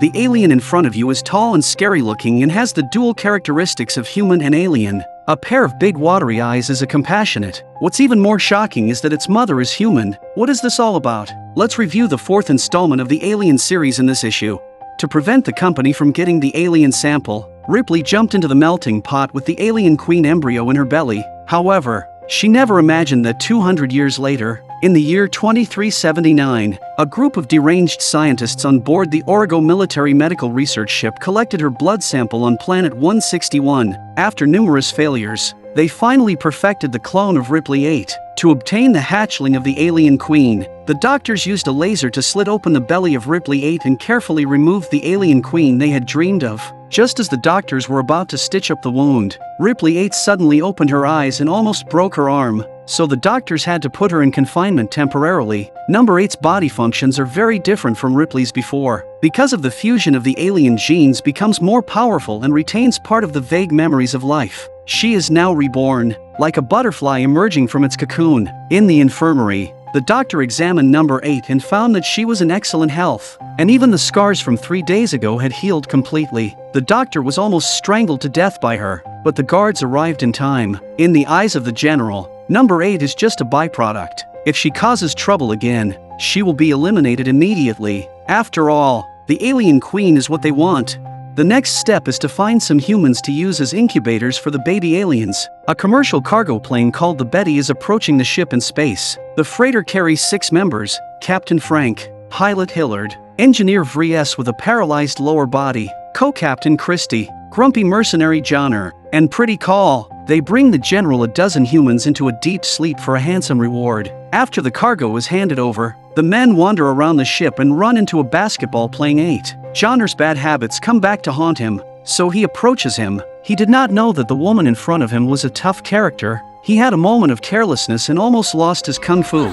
The alien in front of you is tall and scary looking and has the dual characteristics of human and alien. A pair of big watery eyes is a compassionate. What's even more shocking is that its mother is human. What is this all about? Let's review the 4th installment of the Alien series in this issue. To prevent the company from getting the alien sample, Ripley jumped into the melting pot with the alien queen embryo in her belly. However, she never imagined that 200 years later, in the year 2379, a group of deranged scientists on board the Origo military medical research ship collected her blood sample on planet 161. After numerous failures, they finally perfected the clone of Ripley 8. To obtain the hatchling of the alien queen, the doctors used a laser to slit open the belly of Ripley 8 and carefully remove the alien queen they had dreamed of. Just as the doctors were about to stitch up the wound, Ripley 8 suddenly opened her eyes and almost broke her arm, so the doctors had to put her in confinement temporarily. Number 8's body functions are very different from Ripley's before. Because of the fusion of the alien genes becomes more powerful and retains part of the vague memories of life. She is now reborn, like a butterfly emerging from its cocoon. In the infirmary, the doctor examined number 8 and found that she was in excellent health, and even the scars from 3 days ago had healed completely. The doctor was almost strangled to death by her, but the guards arrived in time. In the eyes of the general, number 8 is just a byproduct. If she causes trouble again, she will be eliminated immediately. After all, the alien queen is what they want. The next step is to find some humans to use as incubators for the baby aliens. A commercial cargo plane called the Betty is approaching the ship in space. The freighter carries 6 members: Captain Frank, Pilot Hillard, Engineer Vries with a paralyzed lower body, Co-Captain Christie, Grumpy Mercenary Johnner, and Pretty Call. They bring the general a dozen humans into a deep sleep for a handsome reward. After the cargo is handed over, the men wander around the ship and run into a basketball playing 8. Johnner's bad habits come back to haunt him, so he approaches him. He did not know that the woman in front of him was a tough character. He had a moment of carelessness and almost lost his kung fu.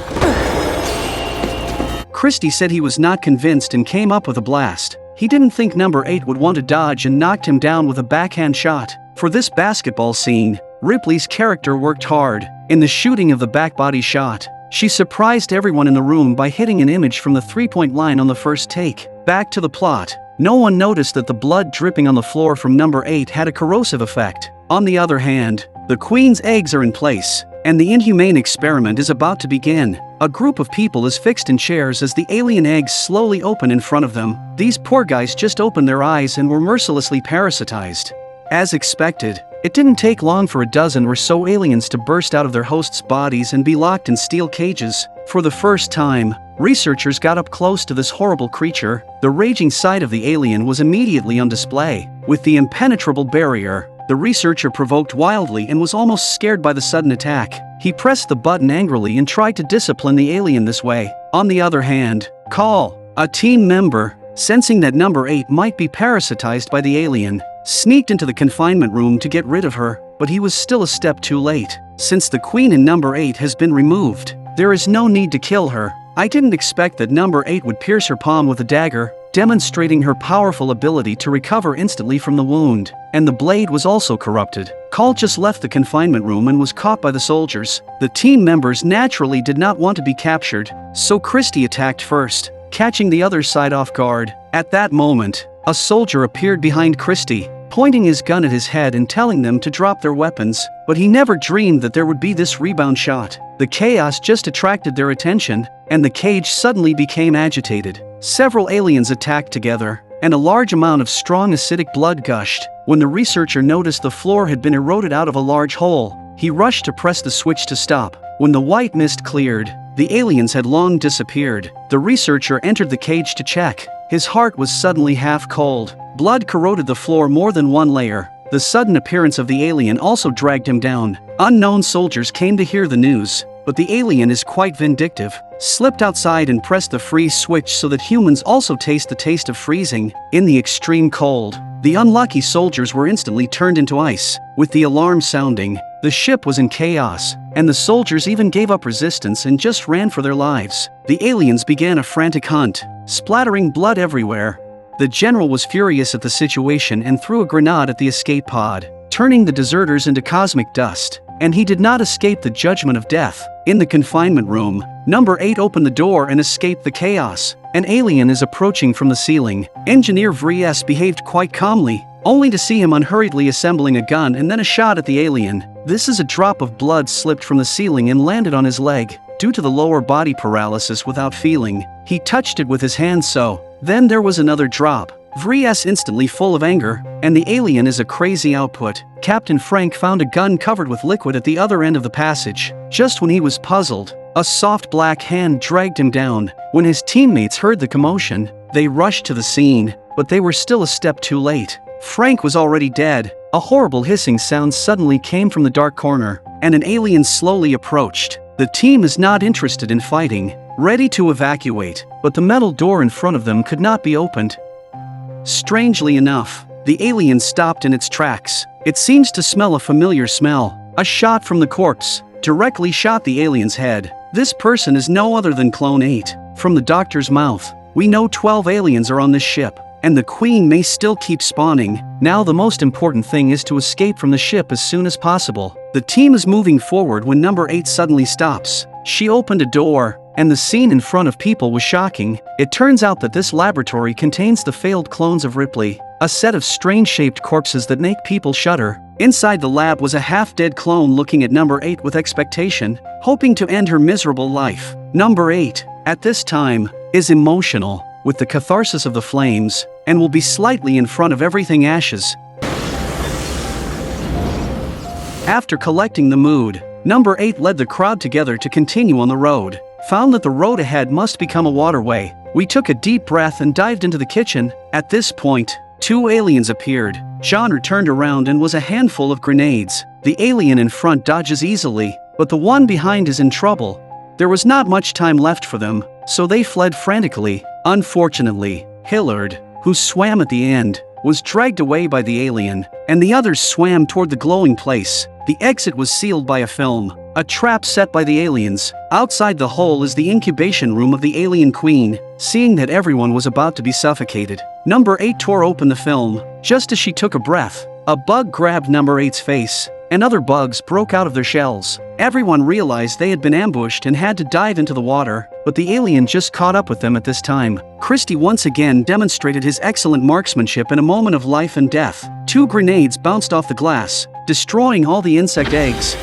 Christie said he was not convinced and came up with a blast. He didn't think number 8 would want to dodge and knocked him down with a backhand shot. For this basketball scene, Ripley's character worked hard. In the shooting of the backbody shot, she surprised everyone in the room by hitting an image from the 3-point line on the first take. Back to the plot. No one noticed that the blood dripping on the floor from number 8 had a corrosive effect. On the other hand, the queen's eggs are in place, and the inhumane experiment is about to begin. A group of people is fixed in chairs as the alien eggs slowly open in front of them. These poor guys just opened their eyes and were mercilessly parasitized. As expected, it didn't take long for a dozen or so aliens to burst out of their hosts' bodies and be locked in steel cages. For the first time, researchers got up close to this horrible creature. The raging side of the alien was immediately on display. With the impenetrable barrier, the researcher provoked wildly and was almost scared by the sudden attack. He pressed the button angrily and tried to discipline the alien this way. On the other hand, Call, a team member, sensing that number 8 might be parasitized by the alien, sneaked into the confinement room to get rid of her, but he was still a step too late. Since the queen in number 8 has been removed, there is no need to kill her. I didn't expect that number 8 would pierce her palm with a dagger, demonstrating her powerful ability to recover instantly from the wound. And the blade was also corrupted. Call just left the confinement room and was caught by the soldiers. The team members naturally did not want to be captured, so Christie attacked first, catching the other side off guard. At that moment, a soldier appeared behind Christie, pointing his gun at his head and telling them to drop their weapons, but he never dreamed that there would be this rebound shot. The chaos just attracted their attention, and the cage suddenly became agitated. Several aliens attacked together, and a large amount of strong acidic blood gushed. When the researcher noticed the floor had been eroded out of a large hole, he rushed to press the switch to stop. When the white mist cleared, the aliens had long disappeared. The researcher entered the cage to check. His heart was suddenly half cold. Blood corroded the floor more than one layer. The sudden appearance of the alien also dragged him down. Unknown soldiers came to hear the news, but the alien is quite vindictive. Slipped outside and pressed the freeze switch so that humans also taste the taste of freezing. In the extreme cold, the unlucky soldiers were instantly turned into ice. With the alarm sounding, the ship was in chaos, and the soldiers even gave up resistance and just ran for their lives. The aliens began a frantic hunt, splattering blood everywhere. The general was furious at the situation and threw a grenade at the escape pod, turning the deserters into cosmic dust. and he did not escape the judgment of death. In the confinement room, number 8 opened the door and escaped the chaos. An alien is approaching from the ceiling. Engineer Vries behaved quite calmly, only to see him unhurriedly assembling a gun and then a shot at the alien. This is a drop of blood slipped from the ceiling and landed on his leg. Due to the lower body paralysis without feeling, he touched it with his hand then there was another drop. Vries instantly full of anger, and the alien is a crazy output. Captain Frank found a gun covered with liquid at the other end of the passage. Just when he was puzzled, a soft black hand dragged him down. When his teammates heard the commotion, they rushed to the scene, but they were still a step too late. Frank was already dead. A horrible hissing sound suddenly came from the dark corner, and an alien slowly approached. The team is not interested in fighting, ready to evacuate, but the metal door in front of them could not be opened. Strangely enough, the alien stopped in its tracks. It seems to smell a familiar smell. A shot from the corpse directly shot the alien's head. This person is no other than Clone 8. From the doctor's mouth, we know 12 aliens are on this ship, and the Queen may still keep spawning. Now the most important thing is to escape from the ship as soon as possible. The team is moving forward when number 8 suddenly stops. She opened a door, and the scene in front of people was shocking. It turns out that this laboratory contains the failed clones of Ripley, a set of strange-shaped corpses that make people shudder. Inside the lab was a half-dead clone looking at number 8 with expectation, hoping to end her miserable life. Number 8, at this time, is emotional, with the catharsis of the flames, and will be slightly in front of everything ashes. After collecting the mood, number 8 led the crowd together to continue on the road. Found that the road ahead must become a waterway. We took a deep breath and dived into the kitchen. At this point, 2 aliens appeared. John turned around and was a handful of grenades. The alien in front dodges easily, but the one behind is in trouble. There was not much time left for them, so they fled frantically. Unfortunately, Hillard, who swam at the end, was dragged away by the alien, and the others swam toward the glowing place. The exit was sealed by a film, a trap set by the aliens. Outside the hole is the incubation room of the alien queen. Seeing that everyone was about to be suffocated, number 8 tore open the film. Just as she took a breath, a bug grabbed number 8's face, and other bugs broke out of their shells. Everyone realized they had been ambushed and had to dive into the water, but the alien just caught up with them at this time. Christie once again demonstrated his excellent marksmanship in a moment of life and death. 2 grenades bounced off the glass, destroying all the insect eggs.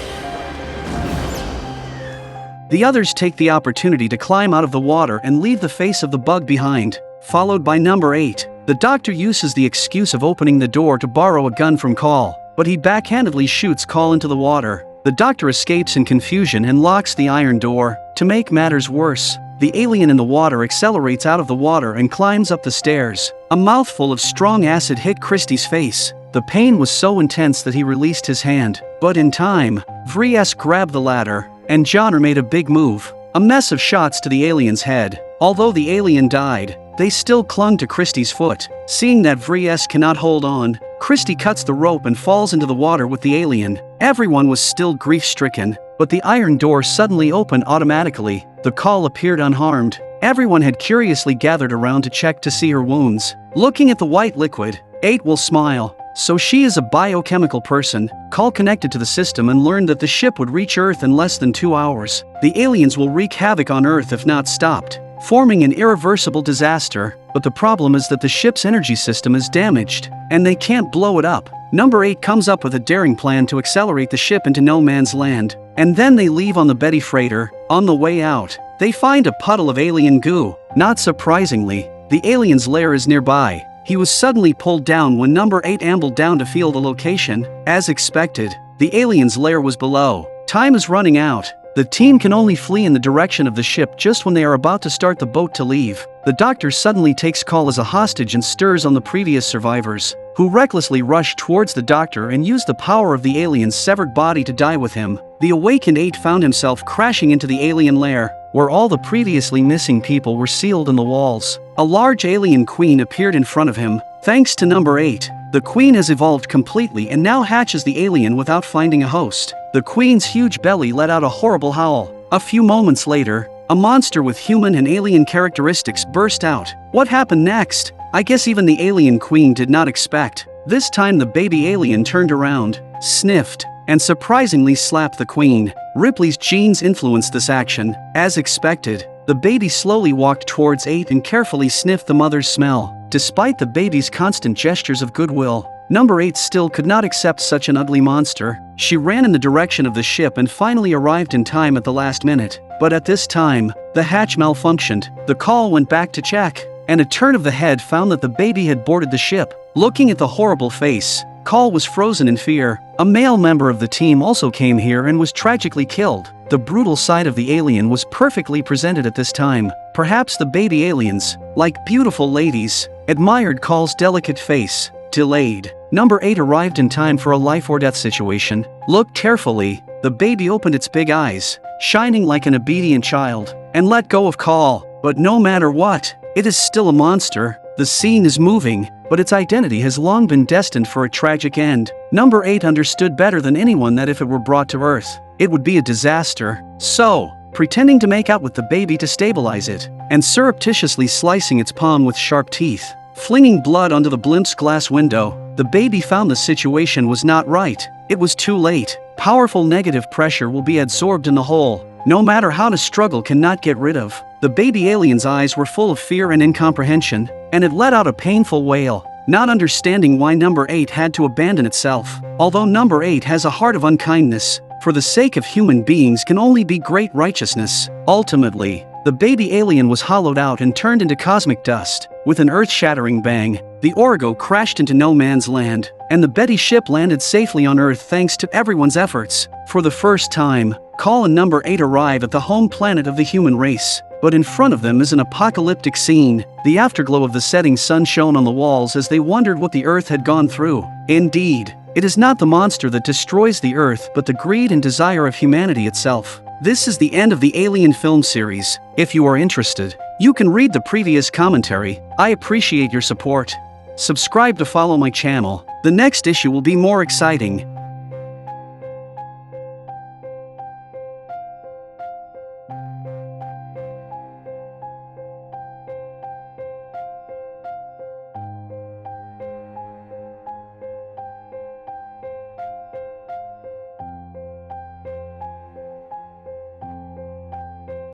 The others take the opportunity to climb out of the water and leave the face of the bug behind, followed by number 8. The doctor uses the excuse of opening the door to borrow a gun from Call, but he backhandedly shoots Call into the water. The doctor escapes in confusion and locks the iron door. To make matters worse, the alien in the water accelerates out of the water and climbs up the stairs. A mouthful of strong acid hit Christie's face. The pain was so intense that he released his hand. But in time, Vries grabbed the ladder, and Johnner made a big move. A mess of shots to the alien's head. Although the alien died, they still clung to Christie's foot. Seeing that Vries cannot hold on, Christie cuts the rope and falls into the water with the alien. Everyone was still grief-stricken, but the iron door suddenly opened automatically. The Call appeared unharmed. Everyone had curiously gathered around to check to see her wounds. Looking at the white liquid, 8 will smile. So she is a biochemical person. Call connected to the system and learned that the ship would reach Earth in less than 2 hours. The aliens will wreak havoc on Earth if not stopped, forming an irreversible disaster. But the problem is that the ship's energy system is damaged, and they can't blow it up. Number 8 comes up with a daring plan to accelerate the ship into no man's land, and then they leave on the Betty freighter. On the way out, they find a puddle of alien goo. Not surprisingly, the alien's lair is nearby. He was suddenly pulled down when number 8 ambled down to feel the location. As expected, the alien's lair was below. Time is running out. The team can only flee in the direction of the ship just when they are about to start the boat to leave. The doctor suddenly takes Call as a hostage and stirs on the previous survivors, who recklessly rush towards the doctor and use the power of the alien's severed body to die with him. The awakened 8 found himself crashing into the alien lair, where all the previously missing people were sealed in the walls. A large alien queen appeared in front of him. Thanks to number 8, the queen has evolved completely and now hatches the alien without finding a host. The queen's huge belly let out a horrible howl. A few moments later, a monster with human and alien characteristics burst out. What happened next? I guess even the alien queen did not expect. This time the baby alien turned around, sniffed, and surprisingly slapped the queen. Ripley's genes influenced this action. As expected, the baby slowly walked towards 8 and carefully sniffed the mother's smell. Despite the baby's constant gestures of goodwill, Number 8 still could not accept such an ugly monster. She ran in the direction of the ship and finally arrived in time at the last minute. But at this time, the hatch malfunctioned. The call went back to check, and a turn of the head found that the baby had boarded the ship. Looking at the horrible face, Call was frozen in fear. A male member of the team also came here and was tragically killed. The brutal side of the alien was perfectly presented at this time. Perhaps the baby aliens, like beautiful ladies, admired Call's delicate face. Delayed. Number 8 arrived in time for a life or death situation. Looked carefully, the baby opened its big eyes, shining like an obedient child, and let go of Call. But no matter what, it is still a monster. The scene is moving, but its identity has long been destined for a tragic end. Number 8 understood better than anyone that if it were brought to Earth, it would be a disaster. So, pretending to make out with the baby to stabilize it, and surreptitiously slicing its palm with sharp teeth, flinging blood onto the blimp's glass window, the baby found the situation was not right. It was too late. Powerful negative pressure will be absorbed in the hole. No matter how to struggle cannot get rid of. The baby alien's eyes were full of fear and incomprehension, and it let out a painful wail, not understanding why Number 8 had to abandon itself. Although Number 8 has a heart of unkindness, for the sake of human beings can only be great righteousness. Ultimately, the baby alien was hollowed out and turned into cosmic dust. With an earth-shattering bang, the Origo crashed into no man's land, and the Betty ship landed safely on Earth thanks to everyone's efforts. For the first time, Call and Number 8 arrive at the home planet of the human race. But in front of them is an apocalyptic scene. The afterglow of the setting sun shone on the walls as they wondered what the Earth had gone through. Indeed, it is not the monster that destroys the Earth but the greed and desire of humanity itself. This is the end of the Alien film series. If you are interested, you can read the previous commentary. I appreciate your support. Subscribe to follow my channel. The next issue will be more exciting.